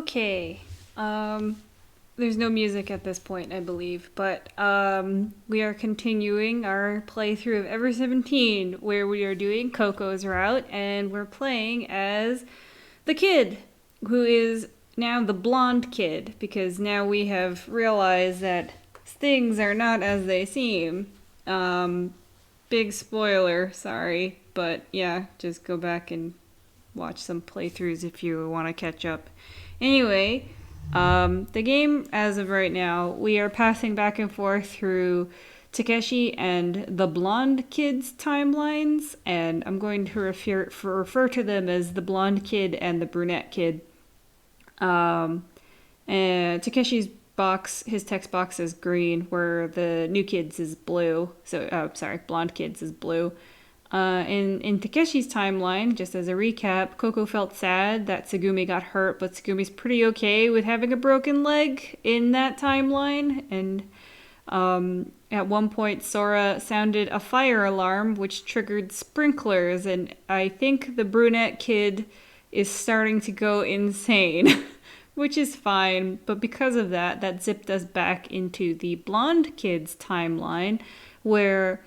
Okay. There's no music at this point, I believe, but we are continuing our playthrough of Ever 17, where we are doing Coco's route, and we're playing as the kid, who is now the blonde kid, because now we have realized that things are not as they seem. Big spoiler, sorry, but yeah, just go back and watch some playthroughs if you want to catch up. Anyway, the game, as of right now, we are passing back and forth through Takeshi and the blonde kid's timelines, and I'm going to refer to them as the blonde kid and the brunette kid. And Takeshi's box, his text box is green, where the new kid's is blue. Blonde kid's is blue. In Takeshi's timeline, just as a recap, Koko felt sad that Tsugumi got hurt, but Tsugumi's pretty okay with having a broken leg in that timeline. And at one point, Sora sounded a fire alarm, which triggered sprinklers, and I think the brunette kid is starting to go insane, which is fine. But because of that, that zipped us back into the blonde kid's timeline, where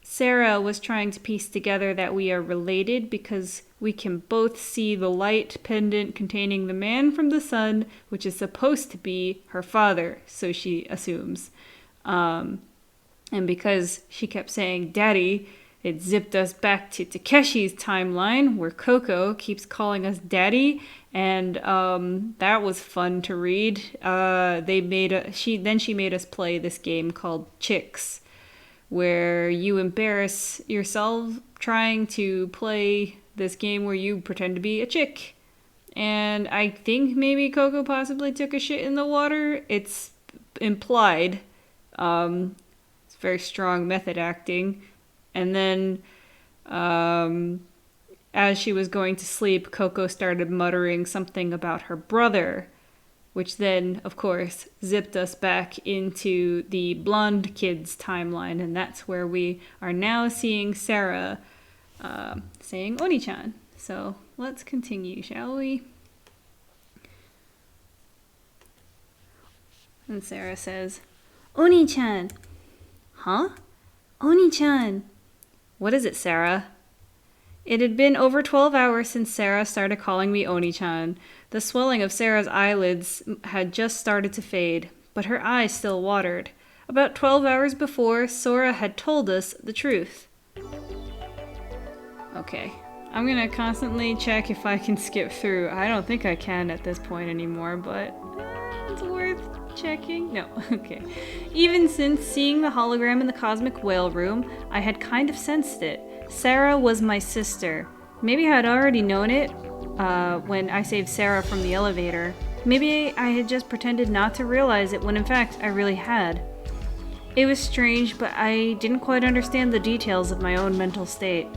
Sarah was trying to piece together that we are related because we can both see the light pendant containing the man from the sun, which is supposed to be her father, so she assumes. And because she kept saying daddy, it zipped us back to Takeshi's timeline, where Koko keeps calling us daddy, and that was fun to read. She made us play this game called Chicks, where you embarrass yourself trying to play this game where you pretend to be a chick. And I think maybe Koko possibly took a shit in the water. It's implied. It's very strong method acting. And then, as she was going to sleep, Koko started muttering something about her brother, which then, of course, zipped us back into the blonde kid's timeline, and that's where we are now seeing Sarah saying Oni-chan. So let's continue, shall we? And Sarah says, Oni-chan. Huh? Oni-chan. What is it, Sarah? It had been over 12 hours since Sarah started calling me Oni-chan. The swelling of Sarah's eyelids had just started to fade, but her eyes still watered. About 12 hours before, Sora had told us the truth. Okay, I'm gonna constantly check if I can skip through. I don't think I can at this point anymore, but it's worth checking. No, okay. Even since seeing the hologram in the Cosmic Whale Room, I had kind of sensed it. Sarah was my sister. Maybe I had already known it when I saved Sarah from the elevator. Maybe I had just pretended not to realize it when in fact I really had. It was strange, but I didn't quite understand the details of my own mental state.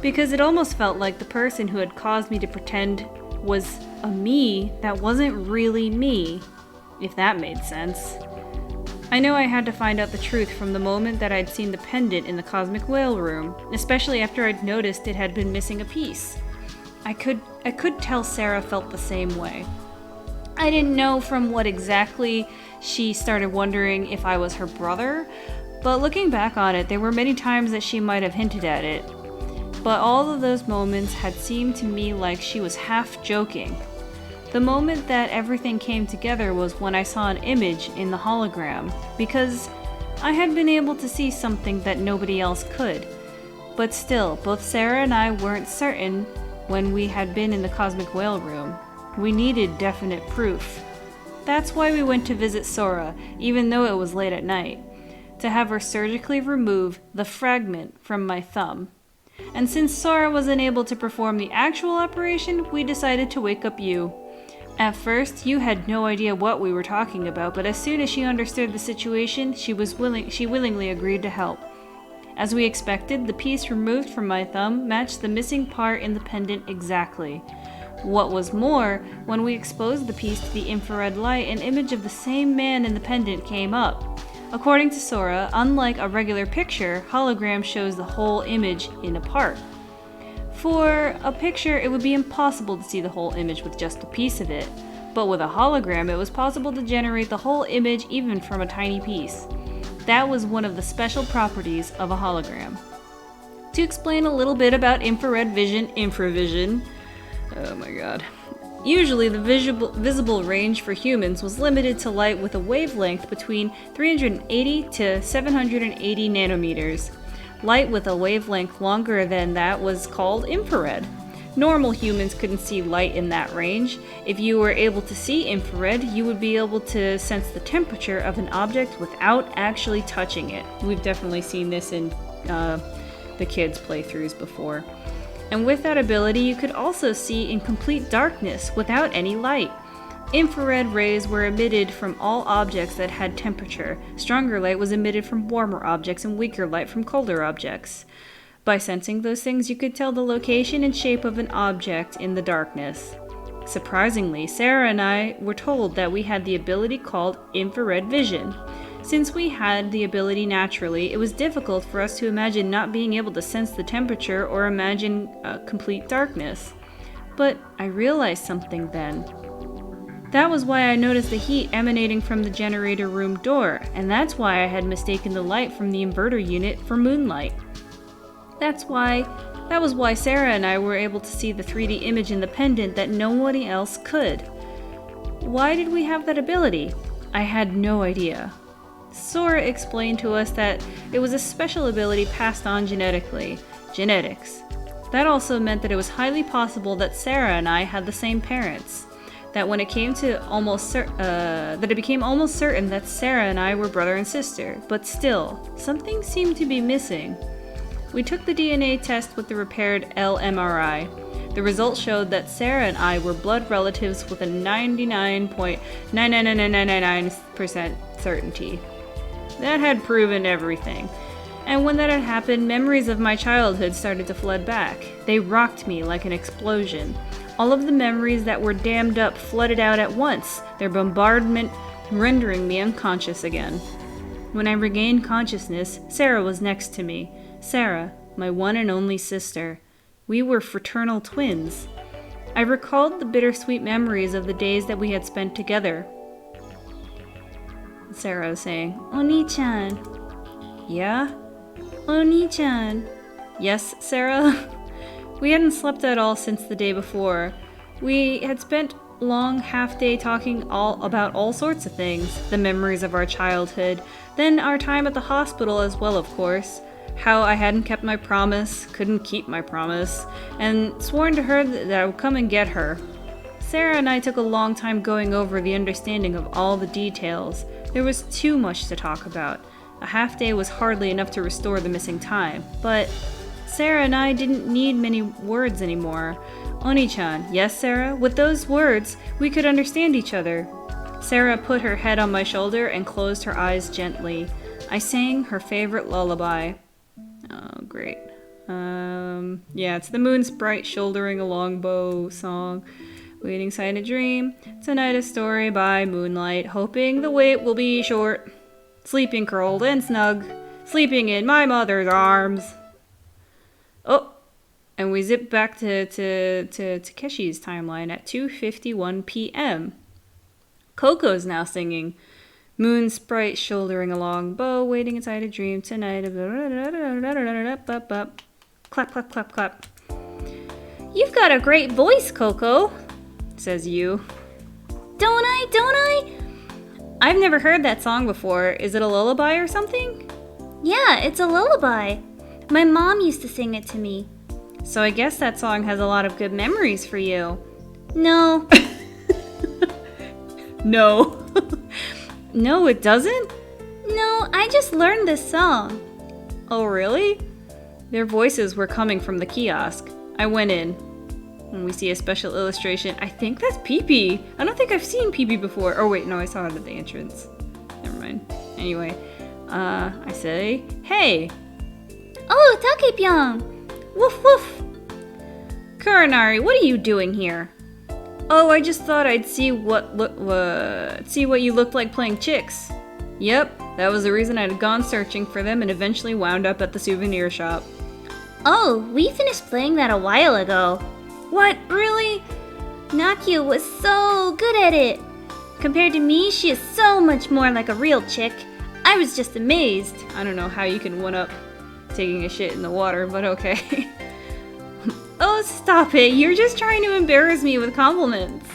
Because it almost felt like the person who had caused me to pretend was a me that wasn't really me, if that made sense. I know I had to find out the truth from the moment that I'd seen the pendant in the Cosmic Whale Room, especially after I'd noticed it had been missing a piece. I could tell Sarah felt the same way. I didn't know from what exactly she started wondering if I was her brother, but looking back on it, there were many times that she might have hinted at it. But all of those moments had seemed to me like she was half joking. The moment that everything came together was when I saw an image in the hologram, because I had been able to see something that nobody else could. But still, both Sarah and I weren't certain when we had been in the Cosmic Whale Room. We needed definite proof. That's why we went to visit Sora, even though it was late at night, to have her surgically remove the fragment from my thumb. And since Sora wasn't able to perform the actual operation, we decided to wake up you. At first, you had no idea what we were talking about, but as soon as she understood the situation, she willingly agreed to help. As we expected, the piece removed from my thumb matched the missing part in the pendant exactly. What was more, when we exposed the piece to the infrared light, an image of the same man in the pendant came up. According to Sora, unlike a regular picture, hologram shows the whole image in a part. For a picture, it would be impossible to see the whole image with just a piece of it, But with a hologram, it was possible to generate the whole image even from a tiny piece. That was one of the special properties of a hologram. To explain a little bit about infrared vision, infravision, oh my god. Usually the visible range for humans was limited to light with a wavelength between 380 to 780 nanometers. Light with a wavelength longer than that was called infrared. Normal humans couldn't see light in that range. If you were able to see infrared, you would be able to sense the temperature of an object without actually touching it. We've definitely seen this in the kids' playthroughs before. And with that ability, you could also see in complete darkness without any light. Infrared rays were emitted from all objects that had temperature. Stronger light was emitted from warmer objects and weaker light from colder objects. By sensing those things, you could tell the location and shape of an object in the darkness. Surprisingly, Sarah and I were told that we had the ability called infrared vision. Since we had the ability naturally, it was difficult for us to imagine not being able to sense the temperature or imagine complete darkness. But I realized something then. That was why I noticed the heat emanating from the generator room door, and that's why I had mistaken the light from the inverter unit for moonlight. That was why Sarah and I were able to see the 3D image in the pendant that nobody else could. Why did we have that ability? I had no idea. Sora explained to us that it was a special ability passed on genetically. Genetics. That also meant that it was highly possible that Sarah and I had the same parents. That when it came to that it became almost certain that Sarah and I were brother and sister. But still, something seemed to be missing. We took the DNA test with the repaired LMRI. The results showed that Sarah and I were blood relatives with a 99.99999% certainty. That had proven everything. And when that had happened, memories of my childhood started to flood back. They rocked me like an explosion. All of the memories that were dammed up flooded out at once, their bombardment rendering me unconscious again. When I regained consciousness, Sarah was next to me. Sarah, my one and only sister. We were fraternal twins. I recalled the bittersweet memories of the days that we had spent together. Sarah was saying, Oni-chan. Yeah? Oni-chan. Yes, Sarah? We hadn't slept at all since the day before. We had spent long half-day talking about all sorts of things. The memories of our childhood. Then our time at the hospital as well, of course. How I hadn't kept my promise, couldn't keep my promise, and sworn to her that I would come and get her. Sarah and I took a long time going over the understanding of all the details. There was too much to talk about. A half day was hardly enough to restore the missing time, but Sarah and I didn't need many words anymore. Oni-chan, yes, Sarah? With those words, we could understand each other. Sarah put her head on my shoulder and closed her eyes gently. I sang her favorite lullaby. Oh, great. Yeah, it's the moon sprite shouldering a longbow song. Waiting inside a dream. Tonight a story by moonlight. Hoping the wait will be short. Sleeping curled and snug. Sleeping in my mother's arms. Oh, and we zip back to Takeshi's timeline at 2:51 p.m. Koko's now singing. Moon sprite shouldering a long bow, waiting inside a dream tonight. Clap, clap, clap, clap. You've got a great voice, Koko, says you. Don't I? I've never heard that song before. Is it a lullaby or something? Yeah, it's a lullaby. My mom used to sing it to me. So I guess that song has a lot of good memories for you. No. No. No, it doesn't? No, I just learned this song. Oh, really? Their voices were coming from the kiosk. I went in, and we see a special illustration. I think that's Pee-Pee. I don't think I've seen Pee-Pee before. Oh, wait, no, I saw it at the entrance. Never mind. Anyway, I say, hey. Oh, Take-pyeong. Woof, woof. Kurinari, what are you doing here? Oh, I just thought I'd see what you looked like playing chicks. Yep, that was the reason I'd gone searching for them and eventually wound up at the souvenir shop. Oh, we finished playing that a while ago. What? Really? Now Nakyu was so good at it. Compared to me, she is so much more like a real chick. I was just amazed. I don't know how you can one up taking a shit in the water, but okay. Oh, stop it. You're just trying to embarrass me with compliments.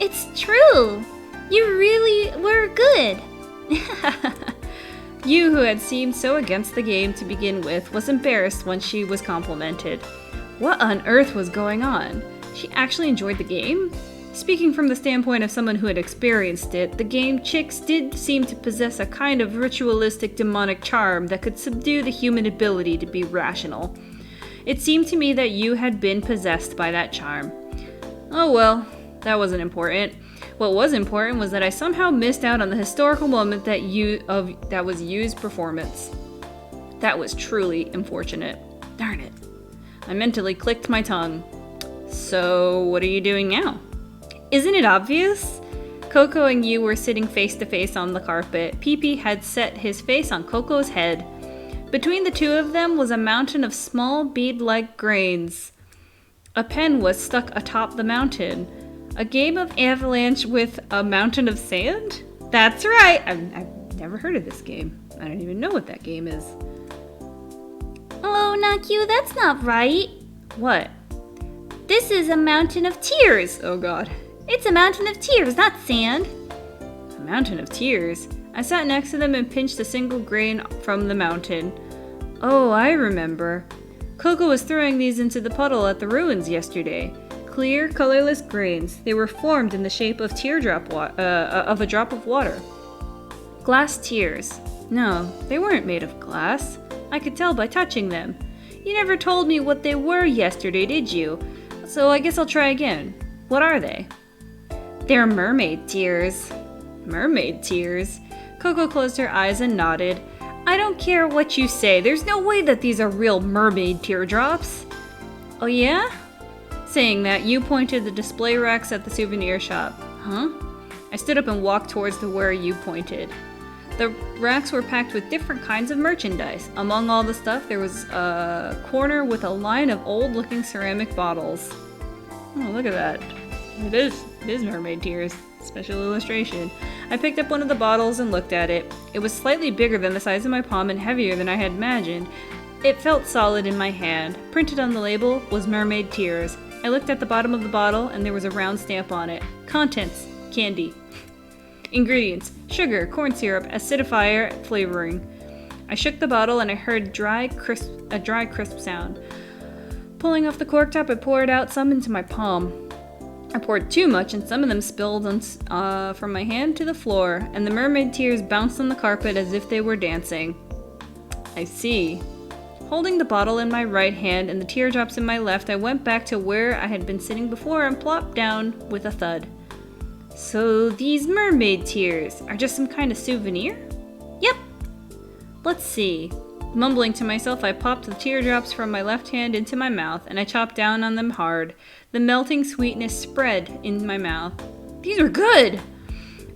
It's true. You really were good. You, who had seemed so against the game to begin with, was embarrassed when she was complimented. What on earth was going on? She actually enjoyed the game? Speaking from the standpoint of someone who had experienced it, the game chicks did seem to possess a kind of ritualistic demonic charm that could subdue the human ability to be rational. It seemed to me that you had been possessed by that charm. Oh well, that wasn't important. What was important was that I somehow missed out on the historical moment that was Yu's performance. That was truly unfortunate. Darn it. I mentally clicked my tongue. So, what are you doing now? Isn't it obvious? Koko and Yu were sitting face to face on the carpet. Pee-Pee had set his face on Koko's head. Between the two of them was a mountain of small bead-like grains. A pen was stuck atop the mountain. A game of avalanche with a mountain of sand? That's right! I've never heard of this game. I don't even know what that game is. Oh, Nakyu, that's not right. What? This is a mountain of tears. Oh god. It's a mountain of tears, not sand. A mountain of tears? I sat next to them and pinched a single grain from the mountain. Oh, I remember. Koko was throwing these into the puddle at the ruins yesterday. Clear, colorless grains. They were formed in the shape of of a drop of water. Glass tears. No, they weren't made of glass. I could tell by touching them. You never told me what they were yesterday, did you? So I guess I'll try again. What are they? They're mermaid tears. Mermaid tears? Koko closed her eyes and nodded. I don't care what you say. There's no way that these are real mermaid teardrops. Oh yeah? Saying that, you pointed the display racks at the souvenir shop. Huh? I stood up and walked towards where you pointed. The racks were packed with different kinds of merchandise. Among all the stuff, there was a corner with a line of old-looking ceramic bottles. Oh, look at that. It is mermaid tears. Special illustration. I picked up one of the bottles and looked at it. It was slightly bigger than the size of my palm and heavier than I had imagined. It felt solid in my hand. Printed on the label was mermaid tears. I looked at the bottom of the bottle and there was a round stamp on it. Contents: candy. Ingredients: sugar, corn syrup, acidifier, flavoring. I shook the bottle and I heard a dry, crisp sound. Pulling off the cork top, I poured out some into my palm. I poured too much and some of them spilled from my hand to the floor, and the mermaid tears bounced on the carpet as if they were dancing. I see. Holding the bottle in my right hand and the teardrops in my left, I went back to where I had been sitting before and plopped down with a thud. So these mermaid tears are just some kind of souvenir? Yep. Let's see. Mumbling to myself, I popped the teardrops from my left hand into my mouth and I chopped down on them hard. The melting sweetness spread in my mouth. These are good!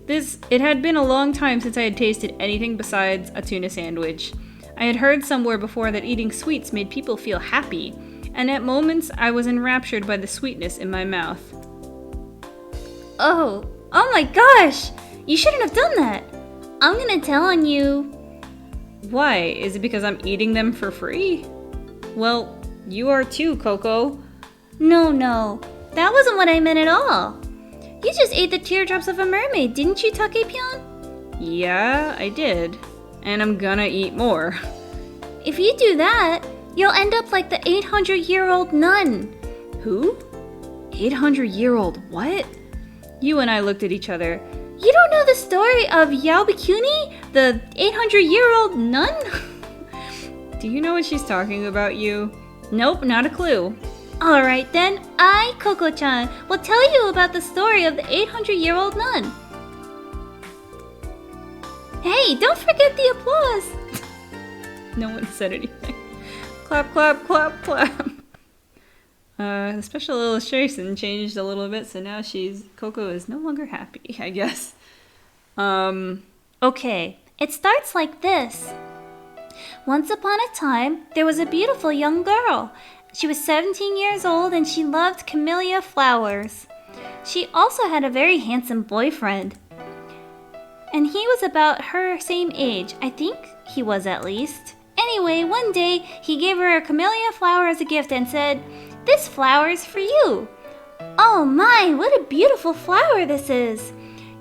It had been a long time since I had tasted anything besides a tuna sandwich. I had heard somewhere before that eating sweets made people feel happy, and at moments I was enraptured by the sweetness in my mouth. Oh my gosh! You shouldn't have done that! I'm gonna tell on you. Why? Is it because I'm eating them for free? Well, you are too, Koko. No. That wasn't what I meant at all. You just ate the teardrops of a mermaid, didn't you, Takepyeon? Yeah, I did. And I'm gonna eat more. If you do that, you'll end up like the 800-year-old nun. Who? 800-year-old what? You and I looked at each other. You don't know the story of Yaobikuni, the 800-year-old nun? Do you know what she's talking about, you? Nope, not a clue. Alright then, I, Koko-chan, will tell you about the story of the 800-year-old nun. Hey, don't forget the applause! No one said anything. Clap, clap, clap, clap. The special illustration changed a little bit, so now Koko is no longer happy, I guess. Okay, it starts like this. Once upon a time, there was a beautiful young girl. She was 17 years old and she loved camellia flowers. She also had a very handsome boyfriend. And he was about her same age. I think he was, at least. Anyway, one day he gave her a camellia flower as a gift and said, "This flower is for you." "Oh my, what a beautiful flower this is."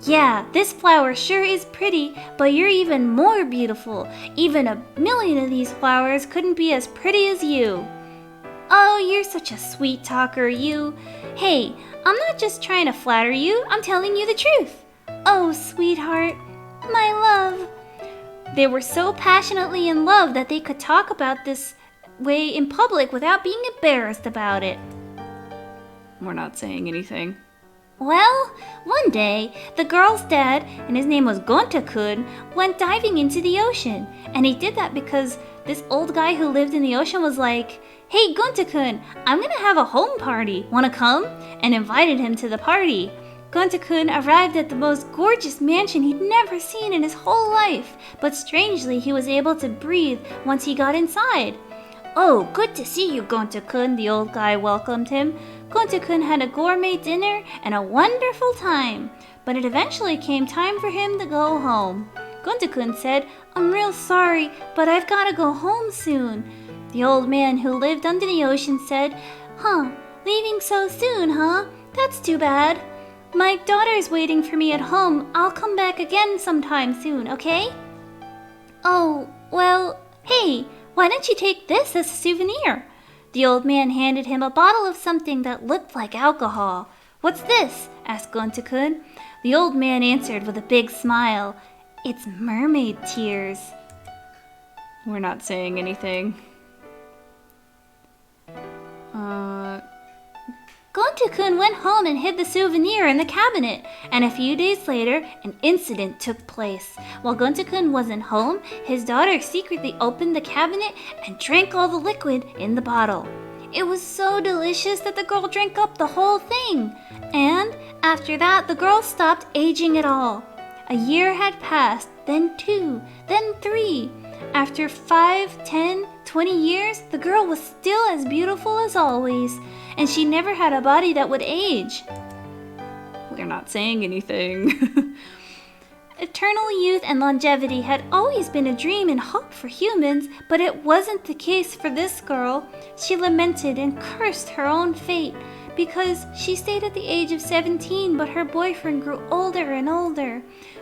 "Yeah, this flower sure is pretty, but you're even more beautiful. Even 1,000,000 of these flowers couldn't be as pretty as you." "Oh, you're such a sweet talker, you. Hey, I'm not just trying to flatter you, I'm telling you the truth." "Oh, sweetheart, my love." They were so passionately in love that they could talk about this way in public without being embarrassed about it. We're not saying anything. Well, one day, the girl's dad, and his name was Gonta-kun, went diving into the ocean. And he did that because this old guy who lived in the ocean was like, "Hey, Gonta-kun, I'm gonna have a home party. Wanna come?" And invited him to the party. Gonta-kun arrived at the most gorgeous mansion he'd never seen in his whole life, but strangely he was able to breathe once he got inside. "Oh, good to see you, Gonta-kun," the old guy welcomed him. Gonta-kun had a gourmet dinner and a wonderful time, but it eventually came time for him to go home. Gonta-kun said, "I'm real sorry, but I've gotta go home soon." The old man who lived under the ocean said, "Leaving so soon, huh? That's too bad. My daughter's waiting for me at home. I'll come back again sometime soon, okay?" "Oh, well, hey, why don't you take this as a souvenir?" The old man handed him a bottle of something that looked like alcohol. "What's this?" asked Gonta-kun. The old man answered with a big smile, "It's mermaid tears." We're not saying anything. Gonta-kun went home and hid the souvenir in the cabinet, and a few days later, an incident took place. While Gonta-kun wasn't home, his daughter secretly opened the cabinet and drank all the liquid in the bottle. It was so delicious that the girl drank up the whole thing, and after that, the girl stopped aging at all. A year had passed, then 2, then 3. After 5, 10, 20 years, the girl was still as beautiful as always, and she never had a body that would age. We're not saying anything. Eternal youth and longevity had always been a dream and hope for humans, but it wasn't the case for this girl. She lamented and cursed her own fate because she stayed at the age of 17, but her boyfriend grew older and older.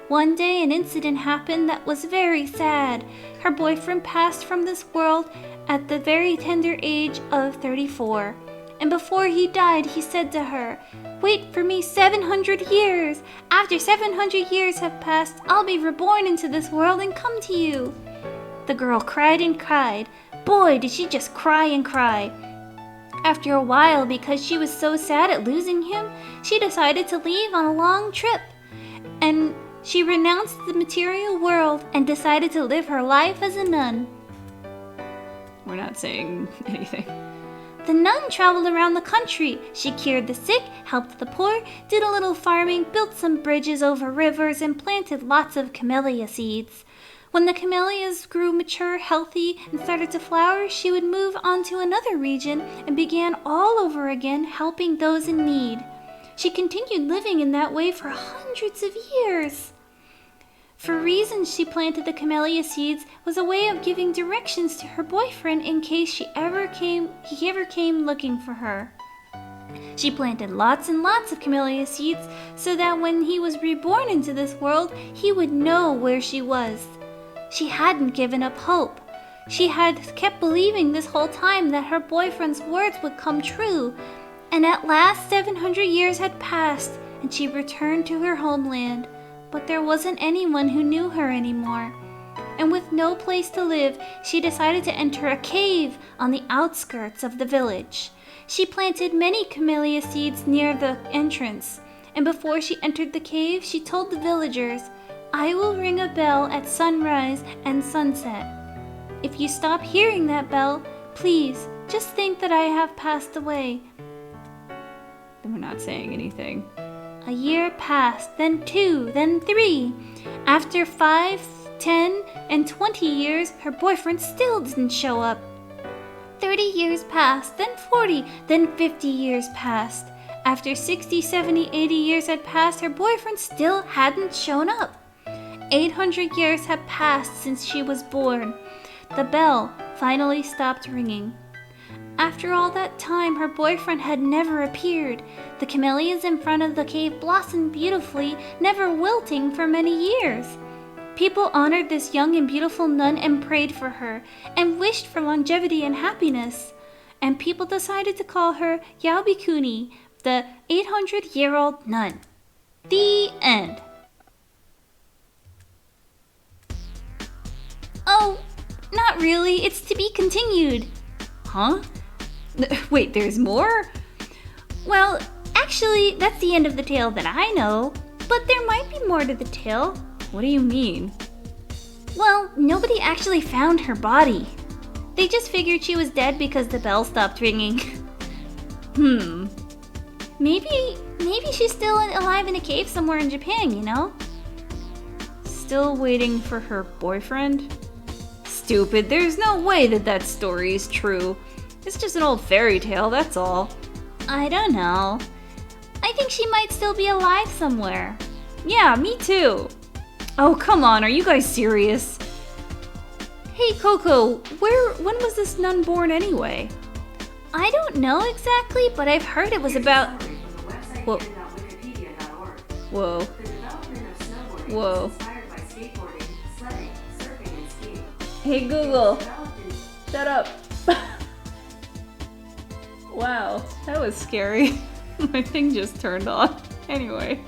One day an incident happened that was very sad. Her boyfriend passed from this world at the very tender age of 34. And before he died, he said to her, "Wait for me 700 years. After 700 years have passed, I'll be reborn into this world and come to you." The girl cried and cried. Boy, did she just cry and cry. After a while, because she was so sad at losing him, she decided to leave on a long trip. And she renounced the material world and decided to live her life as a nun. We're not saying anything. The nun traveled around the country. She cured the sick, helped the poor, did a little farming, built some bridges over rivers, and planted lots of camellia seeds. When the camellias grew mature, healthy, and started to flower, she would move on to another region and began all over again, helping those in need. She continued living in that way for hundreds of years. For reasons, she planted the camellia seeds was a way of giving directions to her boyfriend in case he ever came looking for her. She planted lots and lots of camellia seeds so that when he was reborn into this world, he would know where she was. She hadn't given up hope. She had kept believing this whole time that her boyfriend's words would come true. And at last 700 years had passed, and she returned to her homeland. But there wasn't anyone who knew her anymore. And with no place to live, she decided to enter a cave on the outskirts of the village. She planted many camellia seeds near the entrance, and before she entered the cave, she told the villagers, "I will ring a bell at sunrise and sunset. If you stop hearing that bell, please just think that I have passed away." We're not saying anything. A year passed, then 2, then 3. After 5, 10, and 20 years, her boyfriend still didn't show up. 30 years passed, then 40, then 50 years passed. After 60, 70, 80 years had passed, her boyfriend still hadn't shown up. 800 years had passed since she was born. The bell finally stopped ringing. After all that time, her boyfriend had never appeared. The camellias in front of the cave blossomed beautifully, never wilting for many years. People honored this young and beautiful nun and prayed for her, and wished for longevity and happiness. And people decided to call her Yaobikuni, the 800-year-old nun. The end. Oh, not really. It's to be continued. Huh? Wait, there's more? Well, actually, that's the end of the tale that I know. But there might be more to the tale. What do you mean? Well, nobody actually found her body. They just figured she was dead because the bell stopped ringing. Maybe she's still alive in a cave somewhere in Japan, you know? Still waiting for her boyfriend? Stupid, there's no way that story is true. It's just an old fairy tale, that's all. I don't know. I think she might still be alive somewhere. Yeah, me too. Oh, come on, are you guys serious? Hey, Coco, when was this nun born anyway? I don't know exactly, but I've heard it was about... Whoa. Whoa. Whoa. Hey, Google. Shut up. Wow, that was scary. My thing just turned on. Anyway.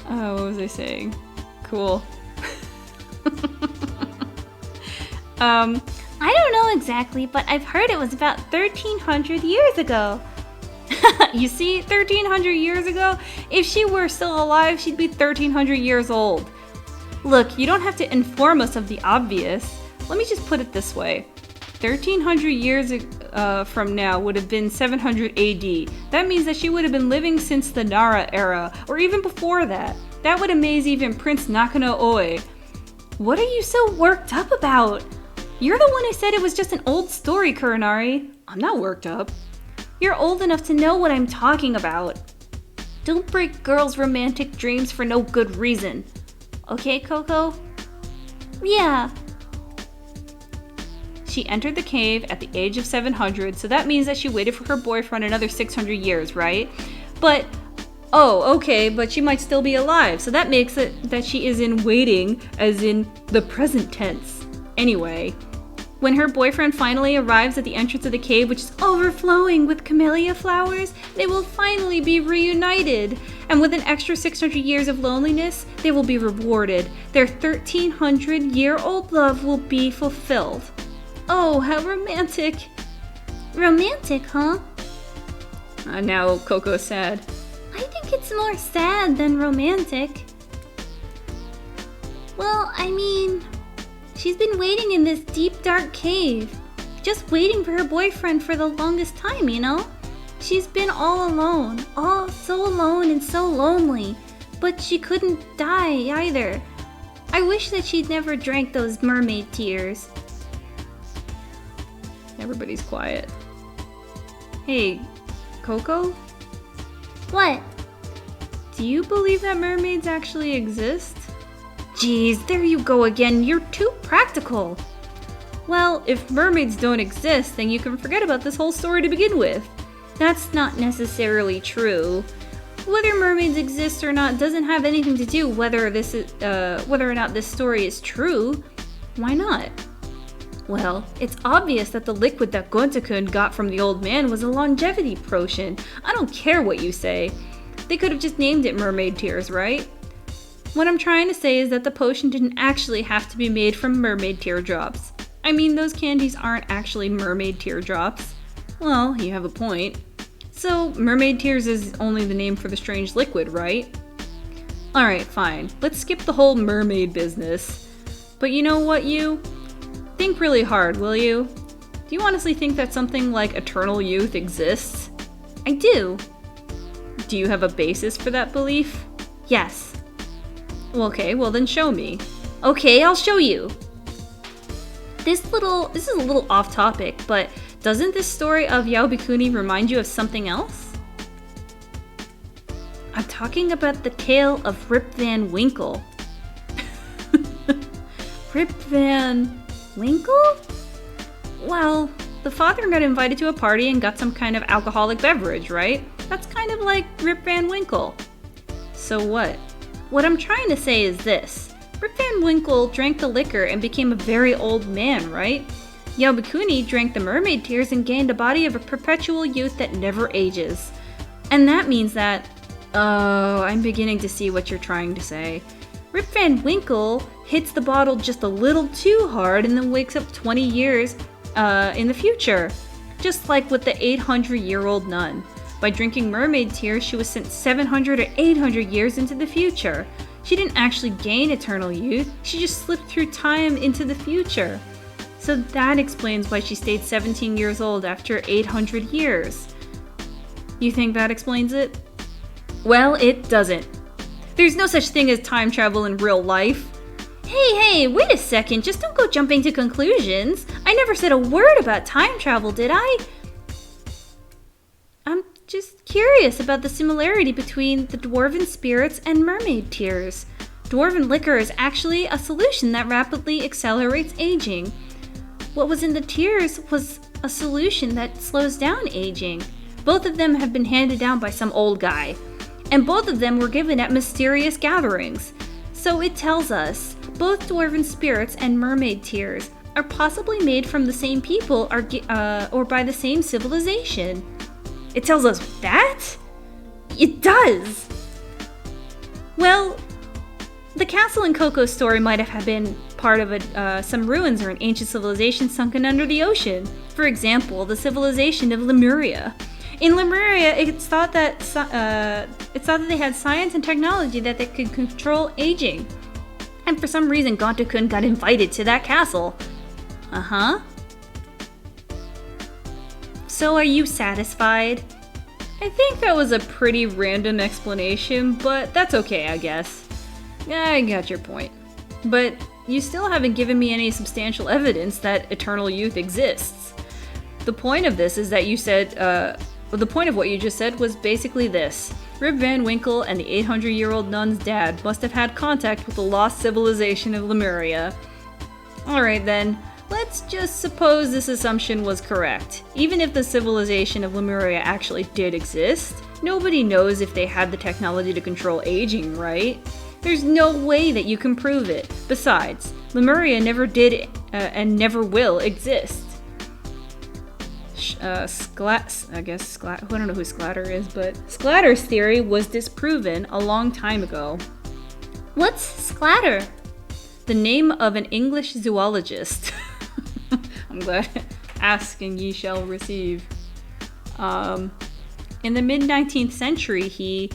What was I saying? Cool. I don't know exactly, but I've heard it was about 1,300 years ago. You see, 1,300 years ago? If she were still alive, she'd be 1,300 years old. Look, you don't have to inform us of the obvious. Let me just put it this way. 1,300 years from now would have been 700 AD. That means that she would have been living since the Nara era, or even before that. That would amaze even Prince Nakano Oe. What are you so worked up about? You're the one who said it was just an old story, Kurinari. I'm not worked up. You're old enough to know what I'm talking about. Don't break girls' romantic dreams for no good reason. Okay, Coco? Yeah. She entered the cave at the age of 700, so that means that she waited for her boyfriend another 600 years, right? But, but she might still be alive, so that makes it that she is in waiting, as in the present tense. Anyway, when her boyfriend finally arrives at the entrance of the cave, which is overflowing with camellia flowers, they will finally be reunited. And with an extra 600 years of loneliness, they will be rewarded. Their 1,300-year-old love will be fulfilled. Oh, how romantic. Romantic, huh? Now Coco's sad. I think it's more sad than romantic. Well, I mean, she's been waiting in this deep, dark cave. Just waiting for her boyfriend for the longest time, you know? She's been all alone. All so alone and so lonely. But she couldn't die either. I wish that she'd never drank those mermaid tears. Everybody's quiet. Hey, Coco? What? Do you believe that mermaids actually exist? Geez, there you go again. You're too practical. Well, if mermaids don't exist, then you can forget about this whole story to begin with. That's not necessarily true. Whether mermaids exist or not doesn't have anything to do whether or not this story is true. Why not? Well, it's obvious that the liquid that Gonta-kun got from the old man was a longevity potion. I don't care what you say. They could have just named it mermaid tears, right? What I'm trying to say is that the potion didn't actually have to be made from mermaid teardrops. I mean, those candies aren't actually mermaid teardrops. Well, you have a point. So, mermaid tears is only the name for the strange liquid, right? Alright, fine. Let's skip the whole mermaid business. But you know what, you? Think really hard, will you? Do you honestly think that something like eternal youth exists? I do. Do you have a basis for that belief? Yes. Okay, well then show me. Okay, I'll show you. This is a little off topic, but Doesn't this story of Yao Bikuni remind you of something else? I'm talking about the tale of Rip Van Winkle. Rip Van Winkle? Well, the father got invited to a party and got some kind of alcoholic beverage, right? That's kind of like Rip Van Winkle. So what? What I'm trying to say is this. Rip Van Winkle drank the liquor and became a very old man, right? Yao Bikuni drank the mermaid tears and gained a body of a perpetual youth that never ages. And that means that... Oh, I'm beginning to see what you're trying to say. Rip Van Winkle hits the bottle just a little too hard and then wakes up 20 years in the future. Just like with the 800-year-old nun. By drinking mermaid tears, she was sent 700 or 800 years into the future. She didn't actually gain eternal youth, she just slipped through time into the future. So that explains why she stayed 17 years old after 800 years. You think that explains it? Well, it doesn't. There's no such thing as time travel in real life. Hey, wait a second, just don't go jumping to conclusions. I never said a word about time travel, did I? I'm just curious about the similarity between the dwarven spirits and mermaid tears. Dwarven liquor is actually a solution that rapidly accelerates aging. What was in the tears was a solution that slows down aging. Both of them have been handed down by some old guy. And both of them were given at mysterious gatherings. So it tells us both dwarven spirits and mermaid tears are possibly made from the same people or by the same civilization. It tells us that? It does! Well, the castle in Coco's story might have been part of some ruins or an ancient civilization sunken under the ocean. For example, the civilization of Lemuria. In Lemuria, it's thought that they had science and technology that they could control aging. And for some reason, Gonta-kun got invited to that castle. Uh-huh. So are you satisfied? I think that was a pretty random explanation, but that's okay, I guess. Yeah, I got your point. But you still haven't given me any substantial evidence that eternal youth exists. The point of this is that you said, the point of what you just said was basically this. Rip Van Winkle and the 800-year-old nun's dad must have had contact with the lost civilization of Lemuria. Alright then, let's just suppose this assumption was correct. Even if the civilization of Lemuria actually did exist, nobody knows if they had the technology to control aging, right? There's no way that you can prove it. Besides, Lemuria never did and never will exist. I don't know who Sclatter is, but Sclatter's theory was disproven a long time ago. What's Sclatter? The name of an English zoologist. I'm glad. Ask and ye shall receive. In the mid-19th century, he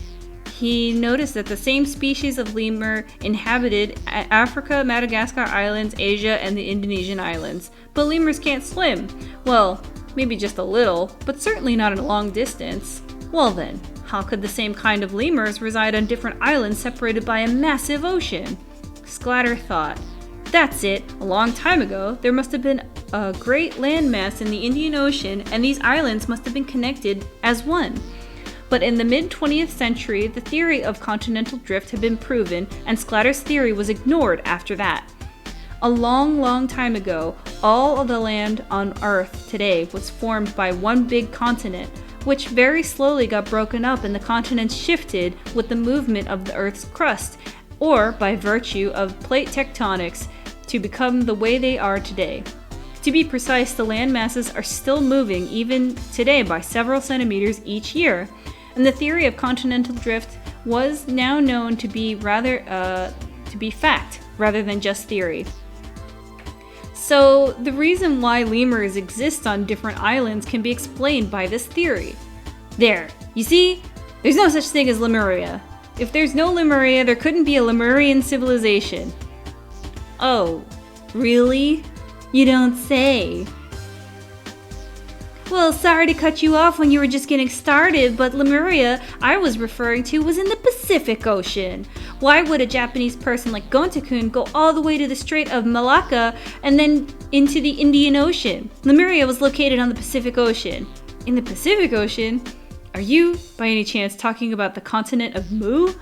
noticed that the same species of lemur inhabited Africa, Madagascar Islands, Asia, and the Indonesian islands. But lemurs can't swim. Well, maybe just a little, but certainly not in a long distance. Well then, how could the same kind of lemurs reside on different islands separated by a massive ocean? Sclatter thought, that's it, a long time ago, there must have been a great landmass in the Indian Ocean and these islands must have been connected as one. But in the mid-20th century, the theory of continental drift had been proven and Sclatter's theory was ignored after that. A long, long time ago, all of the land on Earth today was formed by one big continent, which very slowly got broken up and the continents shifted with the movement of the Earth's crust, or by virtue of plate tectonics, to become the way they are today. To be precise, the land masses are still moving even today by several centimeters each year, and the theory of continental drift was now known to be fact rather than just theory. So, the reason why lemurs exist on different islands can be explained by this theory. There, you see? There's no such thing as Lemuria. If there's no Lemuria, there couldn't be a Lemurian civilization. Oh, really? You don't say. Well, sorry to cut you off when you were just getting started, but Lemuria I was referring to was in the Pacific Ocean. Why would a Japanese person like Gonta-kun go all the way to the Strait of Malacca and then into the Indian Ocean? Lemuria was located on the Pacific Ocean. In the Pacific Ocean? Are you, by any chance, talking about the continent of Mu?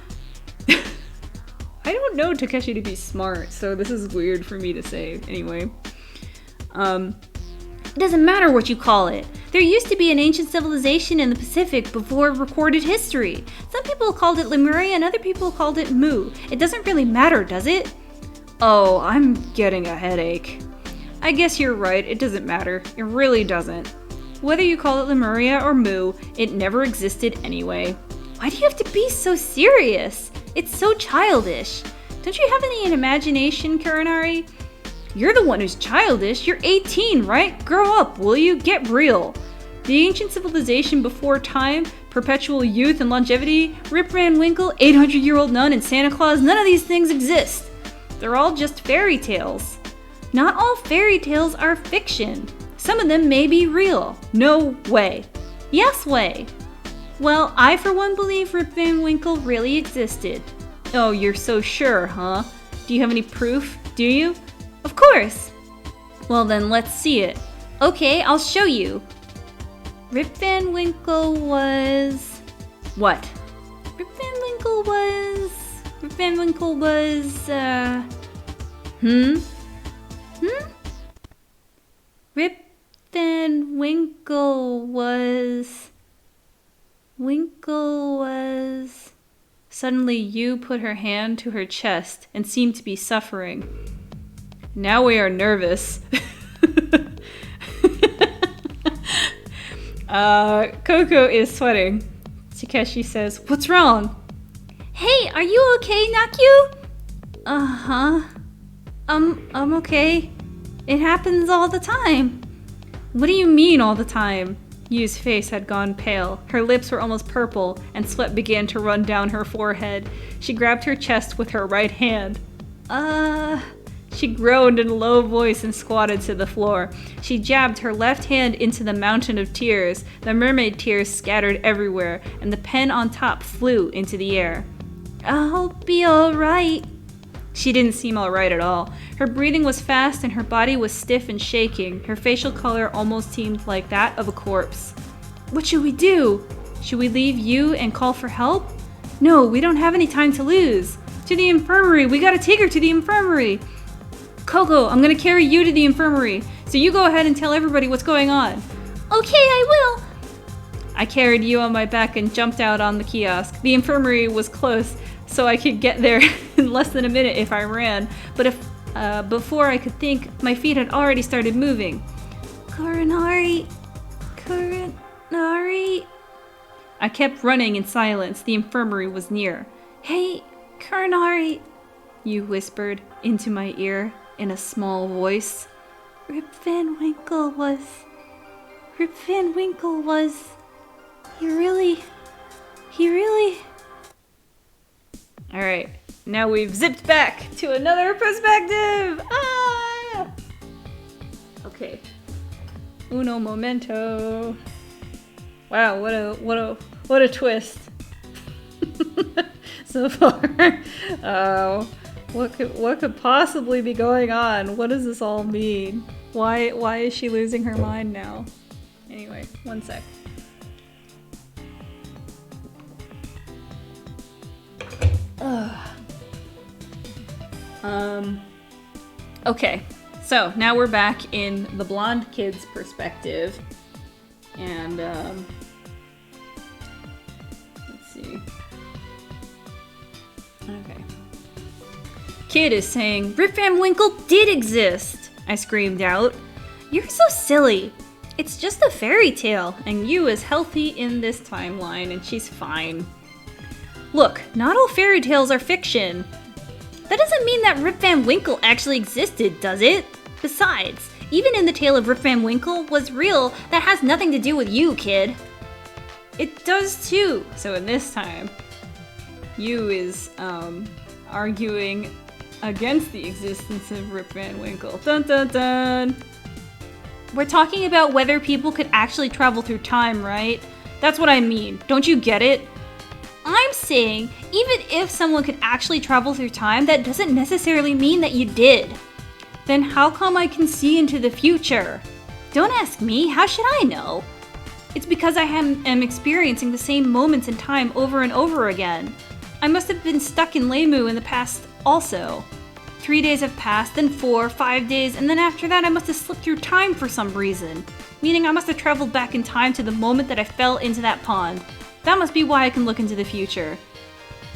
I don't know Takeshi to be smart, so this is weird for me to say. Anyway. It doesn't matter what you call it. There used to be an ancient civilization in the Pacific before recorded history. Some people called it Lemuria and other people called it Mu. It doesn't really matter, does it? Oh, I'm getting a headache. I guess you're right, it doesn't matter. It really doesn't. Whether you call it Lemuria or Mu, it never existed anyway. Why do you have to be so serious? It's so childish. Don't you have any imagination, Kurinari? You're the one who's childish. You're 18, right? Grow up, will you? Get real. The ancient civilization before time, perpetual youth and longevity, Rip Van Winkle, 800-year-old nun, and Santa Claus, none of these things exist. They're all just fairy tales. Not all fairy tales are fiction. Some of them may be real. No way. Yes way. Well, I for one believe Rip Van Winkle really existed. Oh, you're so sure, huh? Do you have any proof? Do you? Of course! Well then, let's see it. Okay, I'll show you. Rip Van Winkle was... What? Rip Van Winkle was... Rip Van Winkle was... Rip Van Winkle was... Suddenly Yu put her hand to her chest and seemed to be suffering. Now we are nervous. Koko is sweating. Takeshi says, "What's wrong?" Hey, are you okay, Nakyu? Uh-huh. I'm okay. It happens all the time. What do you mean all the time? Yu's face had gone pale. Her lips were almost purple, and sweat began to run down her forehead. She grabbed her chest with her right hand. She groaned in a low voice and squatted to the floor. She jabbed her left hand into the mountain of tears. The mermaid tears scattered everywhere, and the pen on top flew into the air. I'll be alright. She didn't seem alright at all. Her breathing was fast and her body was stiff and shaking. Her facial color almost seemed like that of a corpse. What should we do? Should we leave you and call for help? No, we don't have any time to lose. To the infirmary! We gotta take her to the infirmary! Koko, I'm gonna carry you to the infirmary, so you go ahead and tell everybody what's going on. Okay, I will. I carried you on my back and jumped out on the kiosk. The infirmary was close, so I could get there in less than a minute if I ran, but before I could think, my feet had already started moving. Kurinari. I kept running in silence. The infirmary was near. Hey, Kurinari, you whispered into my ear in a small voice. Rip Van Winkle was... He really... Alright, now we've zipped back to another perspective! Ah! Okay. Uno momento. Wow, what a twist. So far. What could possibly be going on? What does this all mean? Why is she losing her mind now? Anyway, one sec. Okay, so now we're back in the blonde kid's perspective, and let's see. Okay. Kid is saying, Rip Van Winkle did exist! I screamed out. You're so silly. It's just a fairy tale, and Yu is healthy in this timeline, and she's fine. Look, not all fairy tales are fiction. That doesn't mean that Rip Van Winkle actually existed, does it? Besides, even in the tale of Rip Van Winkle was real, that has nothing to do with you, kid. It does too. So in this time, Yu is arguing against the existence of Rip Van Winkle. Dun dun dun! We're talking about whether people could actually travel through time, right? That's what I mean. Don't you get it? I'm saying, even if someone could actually travel through time, that doesn't necessarily mean that you did. Then how come I can see into the future? Don't ask me, how should I know? It's because I am experiencing the same moments in time over and over again. I must have been stuck in Lemu in the past also. 3 days have passed, then 4, 5 days, and then after that I must have slipped through time for some reason. Meaning I must have traveled back in time to the moment that I fell into that pond. That must be why I can look into the future.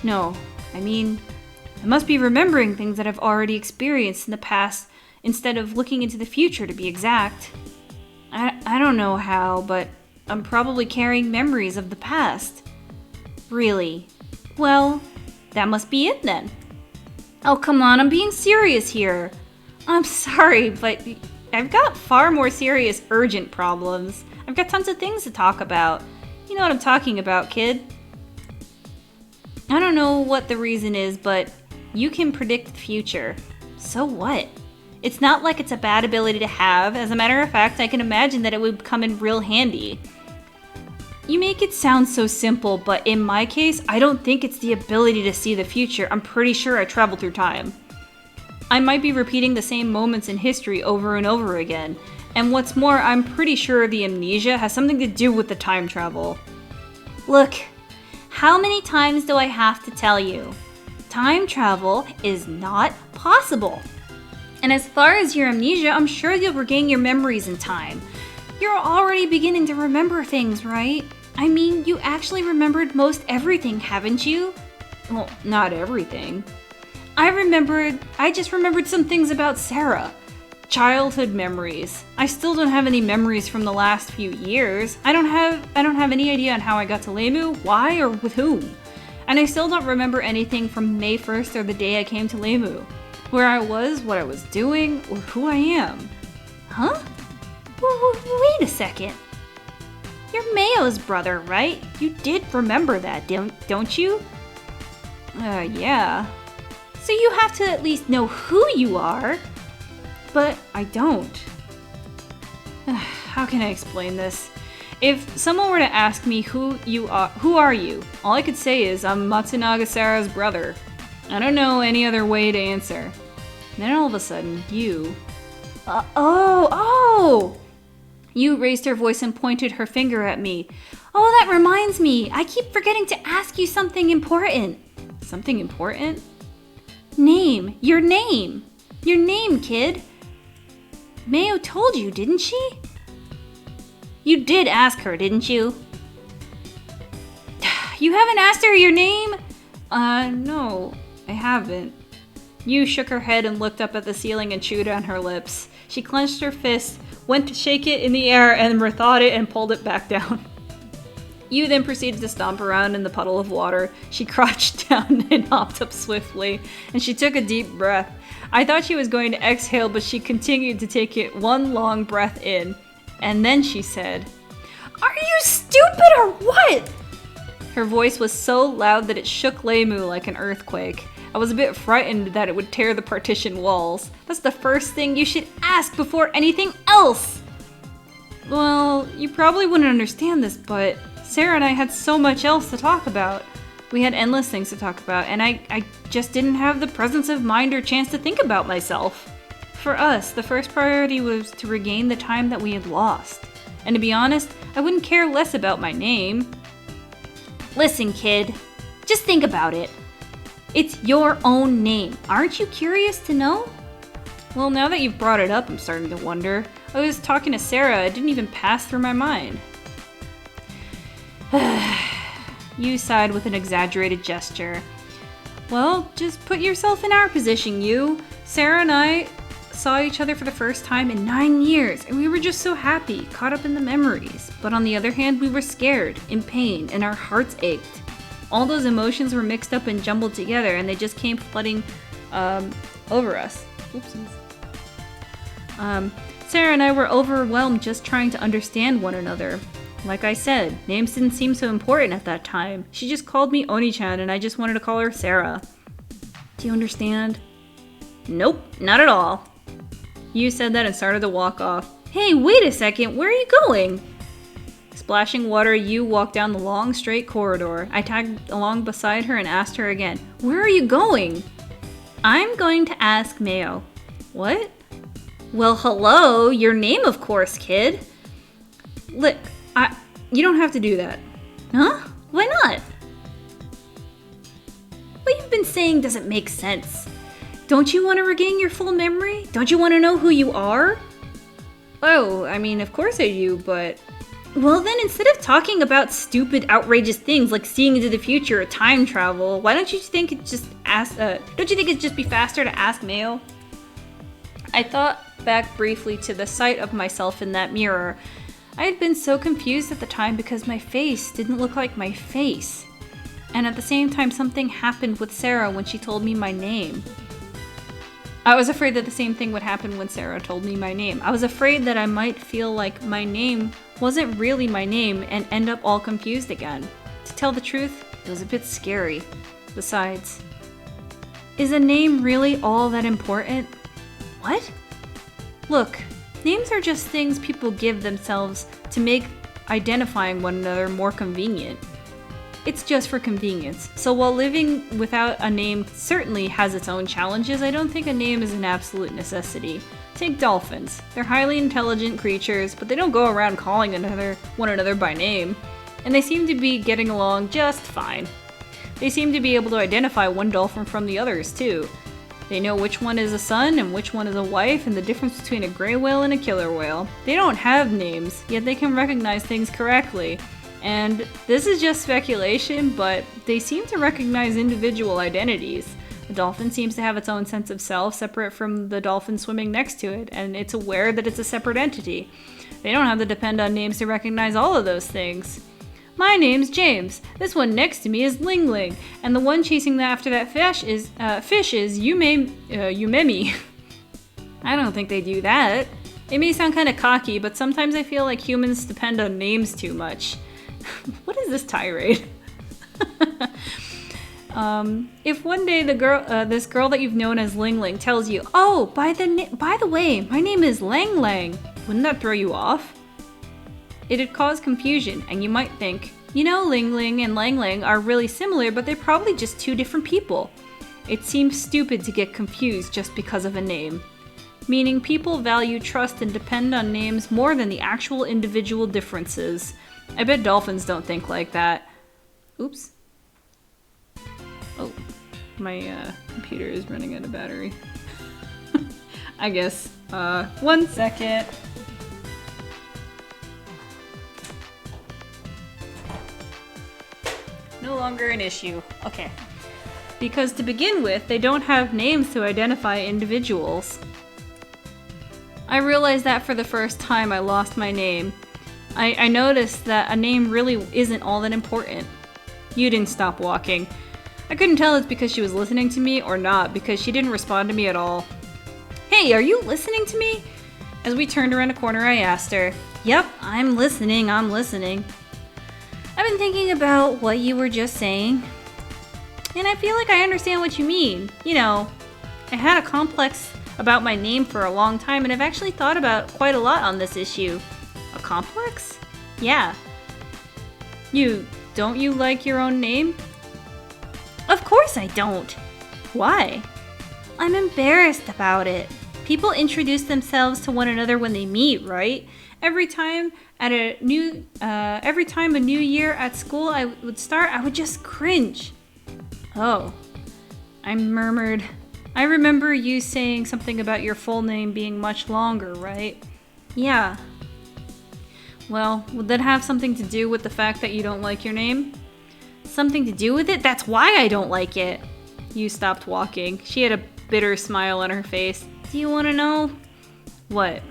No, I mean, I must be remembering things that I've already experienced in the past instead of looking into the future, to be exact. I don't know how, but I'm probably carrying memories of the past. Really? Well, that must be it then. Oh, come on, I'm being serious here. I'm sorry, but I've got far more serious, urgent problems. I've got tons of things to talk about. You know what I'm talking about, kid. I don't know what the reason is, but you can predict the future. So what? It's not like it's a bad ability to have. As a matter of fact, I can imagine that it would come in real handy. You make it sound so simple, but in my case, I don't think it's the ability to see the future. I'm pretty sure I travel through time. I might be repeating the same moments in history over and over again. And what's more, I'm pretty sure the amnesia has something to do with the time travel. Look, how many times do I have to tell you? Time travel is not possible. And as far as your amnesia, I'm sure you'll regain your memories in time. You're already beginning to remember things, right? I mean, you actually remembered most everything, haven't you? Well, not everything. I just remembered some things about Sarah. Childhood memories. I still don't have any memories from the last few years. I don't have any idea on how I got to Lemu, why, or with whom. And I still don't remember anything from May 1st or the day I came to Lemu. Where I was, what I was doing, or who I am. Huh? Wait a second. You're Mayo's brother, right? You did remember that, don't you? Yeah. So you have to at least know who you are. But I don't. How can I explain this? If someone were to ask me who are you? All I could say is I'm Matsunaga Sara's brother. I don't know any other way to answer. Then all of a sudden, you... Oh! You raised her voice and pointed her finger at me. Oh, that reminds me. I keep forgetting to ask you something important. Something important? Name. Your name. Your name, kid. Mayo told you, didn't she? You did ask her, didn't you? You haven't asked her your name? No, I haven't. You shook her head and looked up at the ceiling and chewed on her lips. She clenched her fist, went to shake it in the air and rethought it and pulled it back down. You then proceeded to stomp around in the puddle of water. She crouched down and hopped up swiftly, and she took a deep breath. I thought she was going to exhale, but she continued to take it one long breath in. And then she said, "Are you stupid or what?" Her voice was so loud that it shook Lemu like an earthquake. I was a bit frightened that it would tear the partition walls. That's the first thing you should ask before anything else! Well, you probably wouldn't understand this, but Sarah and I had so much else to talk about. We had endless things to talk about, and I just didn't have the presence of mind or chance to think about myself. For us, the first priority was to regain the time that we had lost. And to be honest, I wouldn't care less about my name. Listen, kid. Just think about it. It's your own name. Aren't you curious to know? Well, now that you've brought it up, I'm starting to wonder. I was talking to Sarah, it didn't even pass through my mind. You sighed with an exaggerated gesture. Well, just put yourself in our position, you. Sarah and I saw each other for the first time in 9 years, and we were just so happy, caught up in the memories. But on the other hand, we were scared, in pain, and our hearts ached. All those emotions were mixed up and jumbled together, and they just came flooding over us. Oopsies. Sarah and I were overwhelmed just trying to understand one another. Like I said, names didn't seem so important at that time. She just called me Oni-chan, and I just wanted to call her Sarah. Do you understand? Nope, not at all. You said that and started to walk off. Hey, wait a second, where are you going? Splashing water, Yu walked down the long, straight corridor. I tagged along beside her and asked her again, "Where are you going?" "I'm going to ask Mayo." "What?" "Well, hello, your name, of course, kid." "Look, you don't have to do that." "Huh? Why not?" "What you've been saying doesn't make sense. Don't you want to regain your full memory? Don't you want to know who you are?" "Oh, I mean, of course I do, but..." "Well then, instead of talking about stupid, outrageous things like seeing into the future or time travel, why don't you think it'd just be faster to ask Mayo?" I thought back briefly to the sight of myself in that mirror. I had been so confused at the time because my face didn't look like my face. And at the same time, something happened with Sarah when she told me my name. I was afraid that the same thing would happen when Sarah told me my name. I was afraid that I might feel like my name wasn't really my name and end up all confused again. To tell the truth, it was a bit scary. Besides, is a name really all that important? What? Look, names are just things people give themselves to make identifying one another more convenient. It's just for convenience. So while living without a name certainly has its own challenges, I don't think a name is an absolute necessity. Take dolphins. They're highly intelligent creatures, but they don't go around calling one another by name. And they seem to be getting along just fine. They seem to be able to identify one dolphin from the others, too. They know which one is a son and which one is a wife, and the difference between a gray whale and a killer whale. They don't have names, yet they can recognize things correctly. And this is just speculation, but they seem to recognize individual identities. The dolphin seems to have its own sense of self, separate from the dolphin swimming next to it, and it's aware that it's a separate entity. They don't have to depend on names to recognize all of those things. My name's James. This one next to me is Ling Ling, and the one chasing after that fish is Umemi. I don't think they do that. It may sound kind of cocky, but sometimes I feel like humans depend on names too much. What is this tirade? If one day this girl that you've known as Ling Ling tells you, "Oh, by the way, my name is Lang Lang," wouldn't that throw you off? It'd cause confusion, and you might think, Ling Ling and Lang Lang are really similar, but they're probably just two different people. It seems stupid to get confused just because of a name. Meaning people value trust and depend on names more than the actual individual differences. I bet dolphins don't think like that. Oops. Oh, my computer is running out of battery. I guess. 1 second. No longer an issue. Okay. Because to begin with, they don't have names to identify individuals. I realized that for the first time I lost my name. I noticed that a name really isn't all that important. You didn't stop walking. I couldn't tell it's because she was listening to me or not, because she didn't respond to me at all. "Hey, are you listening to me?" As we turned around a corner, I asked her. "Yep, I'm listening. I've been thinking about what you were just saying, and I feel like I understand what you mean. I had a complex about my name for a long time, and I've actually thought about quite a lot on this issue." "A complex?" "Yeah." Don't you like your own name?" "Of course I don't." "Why?" "I'm embarrassed about it. People introduce themselves to one another when they meet, right? Every time a new year at school would start, I would just cringe." "Oh." I murmured. "I remember you saying something about your full name being much longer, right?" "Yeah." "Well, would that have something to do with the fact that you don't like your name?" "Something to do with it? That's why I don't like it." You stopped walking. She had a bitter smile on her face. "Do you want to know?" "What?"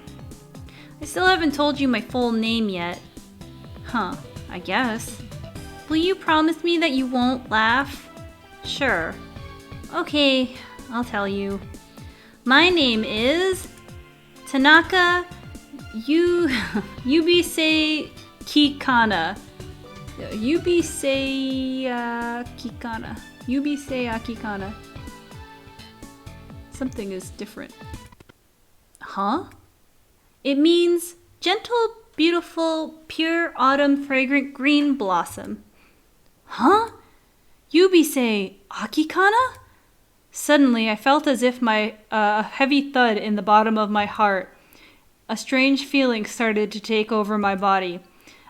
"I still haven't told you my full name yet." "Huh, I guess." "Will you promise me that you won't laugh?" "Sure." "Okay, I'll tell you. My name is Tanaka Yubisei Kikana. Yubisei Akikana. Something is different. Huh? It means gentle beautiful, pure autumn fragrant green blossom. Huh? Yubisei Akikana? Suddenly, I felt as if a heavy thud in the bottom of my heart. A strange feeling started to take over my body.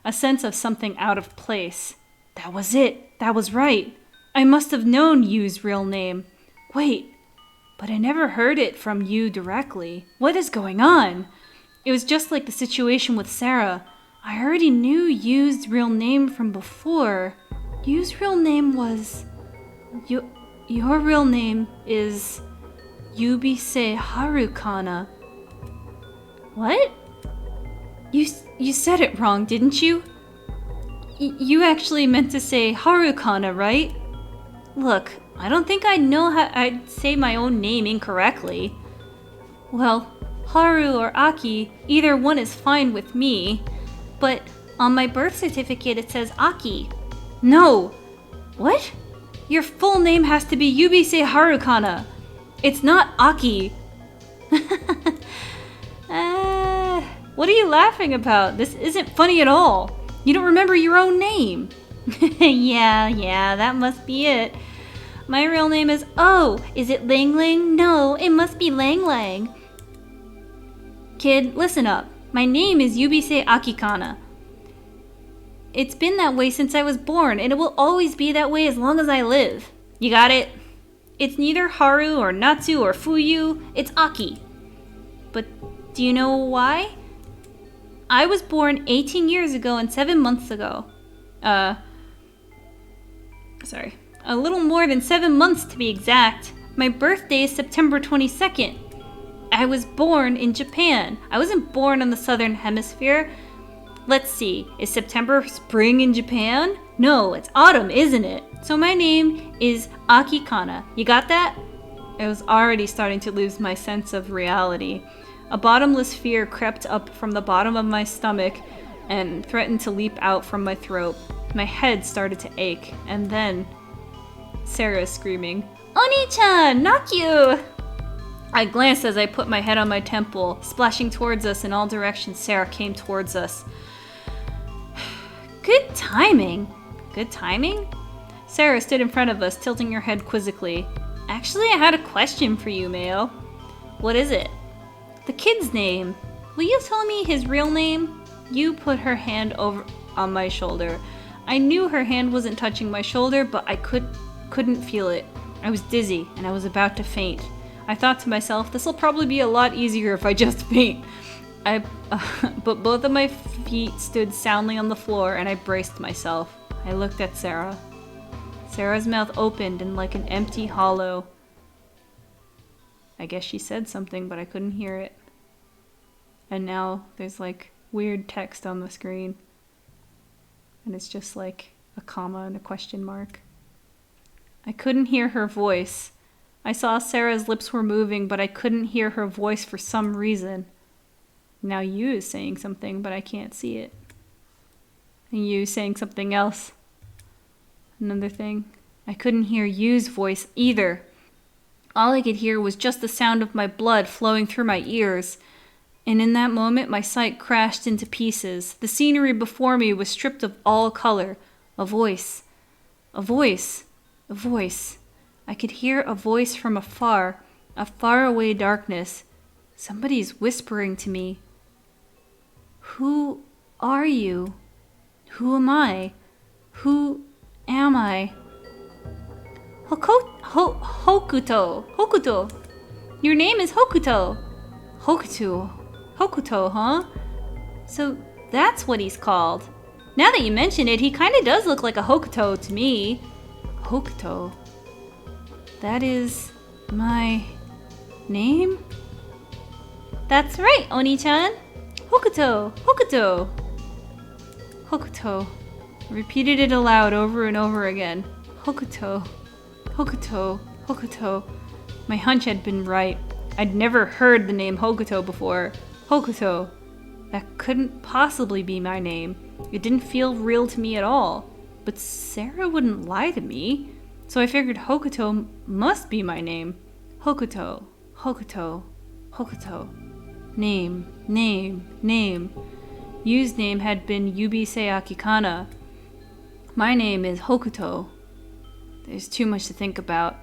A sense of something out of place. That was it. That was right. I must have known Yu's real name. Wait, but I never heard it from Yu directly. What is going on? It was just like the situation with Sarah. I already knew Yu's real name from before. Yu's real name was... Your real name is... Yubisei Harukana. What? You said it wrong, didn't you? You actually meant to say Harukana, right? Look, I don't think I know how I'd say my own name incorrectly. Well, Haru or Aki, either one is fine with me. But on my birth certificate it says Aki. No! What? Your full name has to be Yubisei Harukana. It's not Aki. What are you laughing about? This isn't funny at all. You don't remember your own name. Yeah, that must be it. My real name is... Oh, is it Ling Ling? No, it must be Lang Lang. Kid, listen up. My name is Yubisei Akikana. It's been that way since I was born, and it will always be that way as long as I live. You got it? It's neither Haru or Natsu or Fuyu, it's Aki. But do you know why? I was born 18 years ago and 7 months ago. Sorry. A little more than 7 months to be exact. My birthday is September 22nd. I was born in Japan. I wasn't born on the southern hemisphere. Let's see, is September spring in Japan? No, it's autumn, isn't it? So my name is Akikana. You got that? I was already starting to lose my sense of reality. A bottomless fear crept up from the bottom of my stomach and threatened to leap out from my throat. My head started to ache, and then Sarah screaming, "Oni-chan, knock you!" I glanced as I put my head on my temple. Splashing towards us in all directions, Sarah came towards us. Good timing. Good timing? Sarah stood in front of us, tilting her head quizzically. Actually, I had a question for you, Mayo. What is it? The kid's name. Will you tell me his real name? You put her hand over on my shoulder. I knew her hand wasn't touching my shoulder, but I couldn't feel it. I was dizzy, and I was about to faint. I thought to myself, this'll probably be a lot easier if I just faint. But both of my feet stood soundly on the floor, and I braced myself. I looked at Sarah. Sarah's mouth opened in like an empty hollow. I guess she said something, but I couldn't hear it. And now there's like weird text on the screen. And it's just like a comma and a question mark. I couldn't hear her voice. I saw Sarah's lips were moving, but I couldn't hear her voice for some reason. Now you is saying something, but I can't see it. And you saying something else. Another thing. I couldn't hear Yu's voice either. All I could hear was just the sound of my blood flowing through my ears. And in that moment, my sight crashed into pieces. The scenery before me was stripped of all color. A voice. A voice. A voice. I could hear a voice from afar, a faraway darkness. Somebody's whispering to me. Who are you? Who am I? Who am I? Hokuto. Hokuto. Your name is Hokuto. Hokuto, huh? So that's what he's called. Now that you mention it, he kind of does look like a Hokuto to me. Hokuto. That is my name? That's right, Oni-chan. Hokuto, Hokuto. Hokuto. I repeated it aloud over and over again. Hokuto, Hokuto, Hokuto. My hunch had been right. I'd never heard the name Hokuto before. Hokuto. That couldn't possibly be my name. It didn't feel real to me at all. But Sarah wouldn't lie to me. So I figured Hokuto must be my name. Hokuto, Hokuto, Hokuto. Name, name, name. Yu's name had been Yubisei Akikana. My name is Hokuto. There's too much to think about.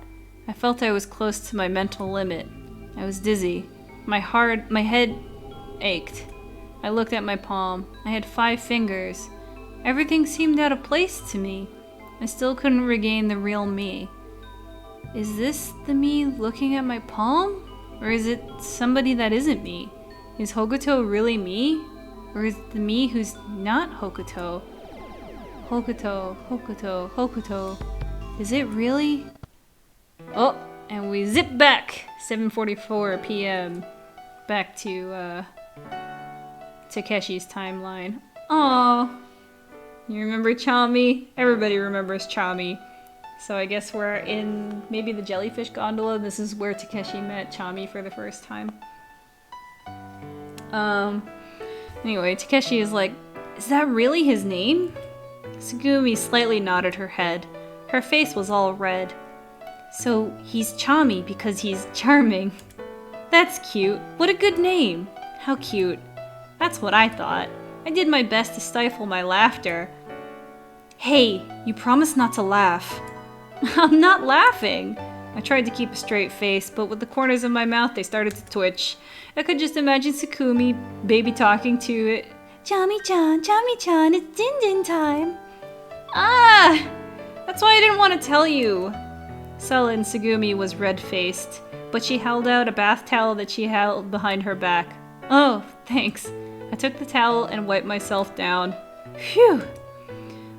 I felt I was close to my mental limit. I was dizzy. My head ached. I looked at my palm. I had 5 fingers. Everything seemed out of place to me. I still couldn't regain the real me. Is this the me looking at my palm? Or is it somebody that isn't me? Is Hokuto really me? Or is it the me who's not Hokuto? Hokuto, Hokuto, Hokuto. Is it really? Oh, and we zip back! 7:44 p.m. Back to, Takeshi's timeline. Aww. You remember Chami? Everybody remembers Chami. So I guess we're in maybe the jellyfish gondola. This is where Takeshi met Chami for the first time. Anyway, Takeshi is like, is that really his name? Tsugumi slightly nodded her head. Her face was all red. So he's Chami because he's charming. That's cute. What a good name. How cute. That's what I thought. I did my best to stifle my laughter. Hey, you promised not to laugh. I'm not laughing. I tried to keep a straight face, but with the corners of my mouth they started to twitch. I could just imagine Tsukumi baby talking to it. Chami-chan, it's din-din time. Ah! That's why I didn't want to tell you. Sullen Tsugumi was red-faced, but she held out a bath towel that she held behind her back. Oh, thanks. I took the towel and wiped myself down. Phew!